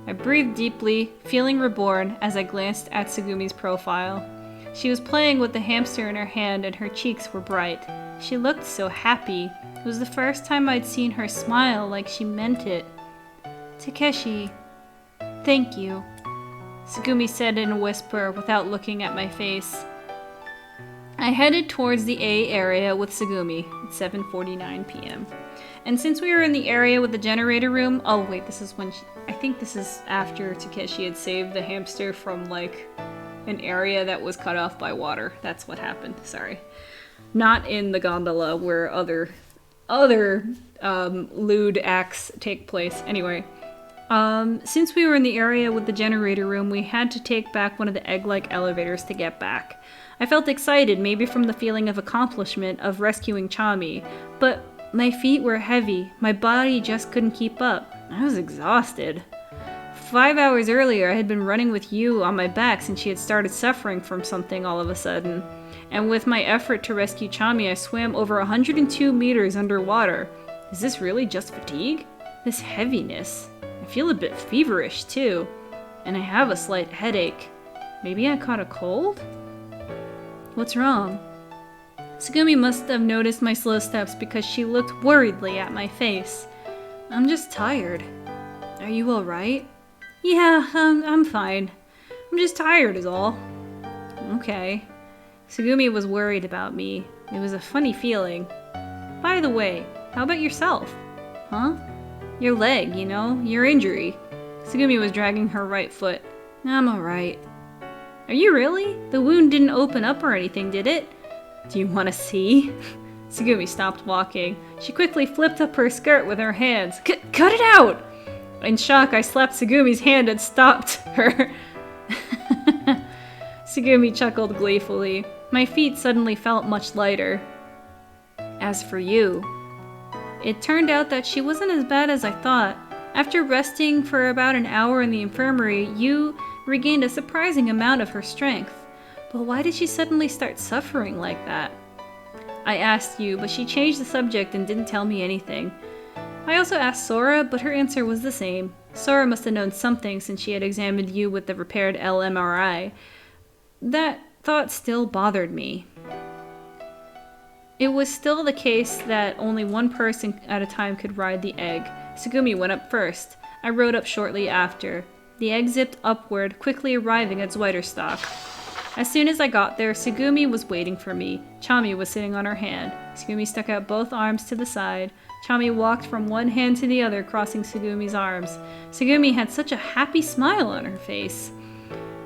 I breathed deeply, feeling reborn as I glanced at Tsugumi's profile. She was playing with the hamster in her hand and her cheeks were bright. She looked so happy. It was the first time I'd seen her smile like she meant it. Takeshi, thank you, Tsugumi said in a whisper without looking at my face. I headed towards the A area with Tsugumi at 7:49 p.m. And since we were in the area with the generator room, oh wait, this is when I think this is after Takeshi had saved the hamster from like an area that was cut off by water. That's what happened, sorry. Not in the gondola where other lewd acts take place. Anyway, since we were in the area with the generator room, we had to take back one of the egg-like elevators to get back. I felt excited, maybe from the feeling of accomplishment of rescuing Chami, but my feet were heavy. My body just couldn't keep up. I was exhausted. 5 hours earlier, I had been running with you on my back since she had started suffering from something all of a sudden. And with my effort to rescue Chami, I swam over 102 meters underwater. Is this really just fatigue? This heaviness. I feel a bit feverish, too. And I have a slight headache. Maybe I caught a cold? What's wrong? Tsugumi must have noticed my slow steps because she looked worriedly at my face. I'm just tired. Are you alright? Yeah, I'm fine. I'm just tired is all. Okay. Tsugumi was worried about me. It was a funny feeling. By the way, how about yourself? Huh? Your leg, you know, your injury. Tsugumi was dragging her right foot. I'm alright. Are you really? The wound didn't open up or anything, did it? Do you want to see? Tsugumi stopped walking. She quickly flipped up her skirt with her hands. Cut it out! In shock, I slapped Tsugumi's hand and stopped her. Tsugumi chuckled gleefully. My feet suddenly felt much lighter. As for you, it turned out that she wasn't as bad as I thought. After resting for about an hour in the infirmary, you regained a surprising amount of her strength. But why did she suddenly start suffering like that? I asked you, but she changed the subject and didn't tell me anything. I also asked Sora, but her answer was the same. Sora must have known something since she had examined you with the repaired LMRI. That thought still bothered me. It was still the case that only one person at a time could ride the egg. Tsugumi went up first. I rode up shortly after. The egg zipped upward, quickly arriving at Zweiderstock. As soon as I got there, Tsugumi was waiting for me. Chami was sitting on her hand. Tsugumi stuck out both arms to the side. Chami walked from one hand to the other, crossing Tsugumi's arms. Tsugumi had such a happy smile on her face,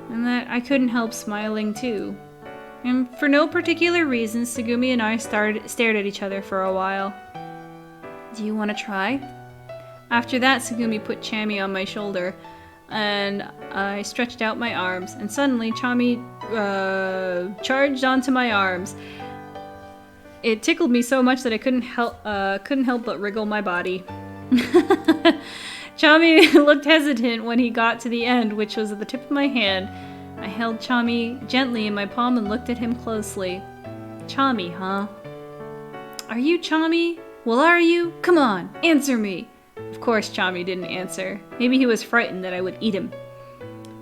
and that I couldn't help smiling too. And for no particular reason, Tsugumi and I stared at each other for a while. Do you want to try? After that, Tsugumi put Chami on my shoulder, and I stretched out my arms, and suddenly Chami charged onto my arms. It tickled me so much that I couldn't help but wriggle my body. Chami looked hesitant when he got to the end, which was at the tip of my hand. I held Chami gently in my palm and looked at him closely. Chami, huh? Are you Chami? Well, are you? Come on, answer me. Of course, Chami didn't answer. Maybe he was frightened that I would eat him.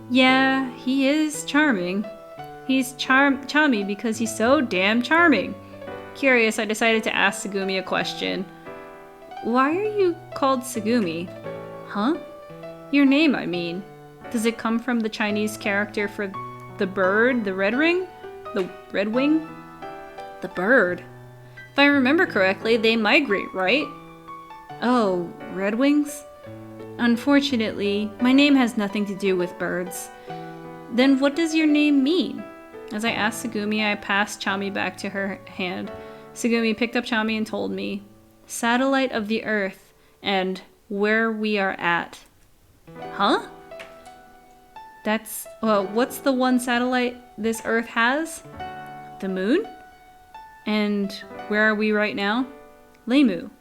Yeah, he is charming. He's Chami because he's so damn charming. Curious, I decided to ask Tsugumi a question. Why are you called Tsugumi? Huh? Your name, I mean. Does it come from the Chinese character for the bird, the red ring? The red wing? The bird. If I remember correctly, they migrate, right? Oh, red wings? Unfortunately, my name has nothing to do with birds. Then what does your name mean? As I asked Tsugumi, I passed Chami back to her hand. Tsugumi picked up Chami and told me, Satellite of the Earth, and where we are at. Huh? What's the one satellite this Earth has? The moon? And where are we right now? Lemu.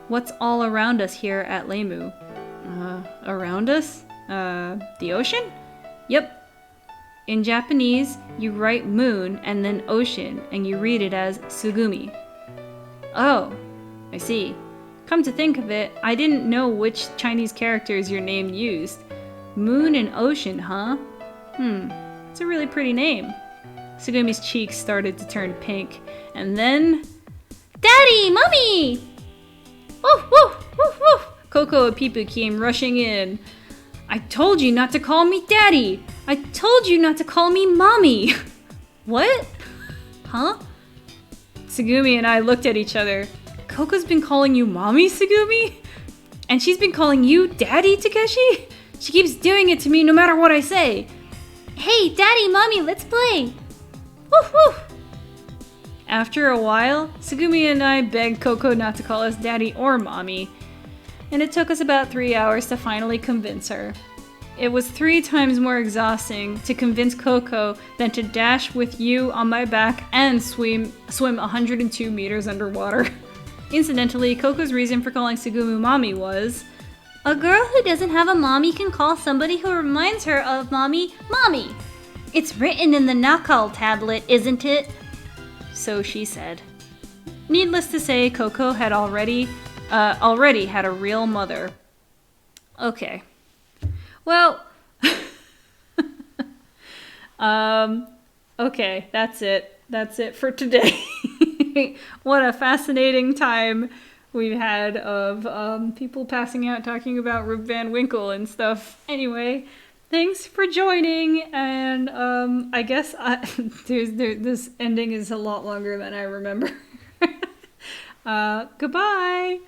What's all around us here at Lemu? Around us? The ocean? Yep. In Japanese, you write moon and then ocean, and you read it as Tsugumi. Oh, I see. Come to think of it, I didn't know which Chinese characters your name used. Moon and ocean, huh? It's a really pretty name. Tsugumi's cheeks started to turn pink, and then... Daddy! Mommy! Woof, woof, woof, woof! Koko and Pipu came rushing in. I told you not to call me Daddy! I told you not to call me Mommy! What? Huh? Tsugumi and I looked at each other. Koko's been calling you Mommy, Tsugumi? And she's been calling you Daddy, Takeshi? She keeps doing it to me no matter what I say. Hey, Daddy, Mommy, let's play! Woof, woof! After a while, Tsugumi and I begged Koko not to call us Daddy or Mommy, and it took us about 3 hours to finally convince her. It was 3 times more exhausting to convince Koko than to dash with you on my back and swim 102 meters underwater. Incidentally, Koko's reason for calling Tsugumi Mommy was, a girl who doesn't have a mommy can call somebody who reminds her of mommy, Mommy. It's written in the Nakal tablet, isn't it? So she said. Needless to say, Koko had already had a real mother. Okay. Well, okay, that's it. That's it for today. What a fascinating time we've had of people passing out talking about Rip Van Winkle and stuff. Anyway, thanks for joining, and I guess this ending is a lot longer than I remember. Goodbye!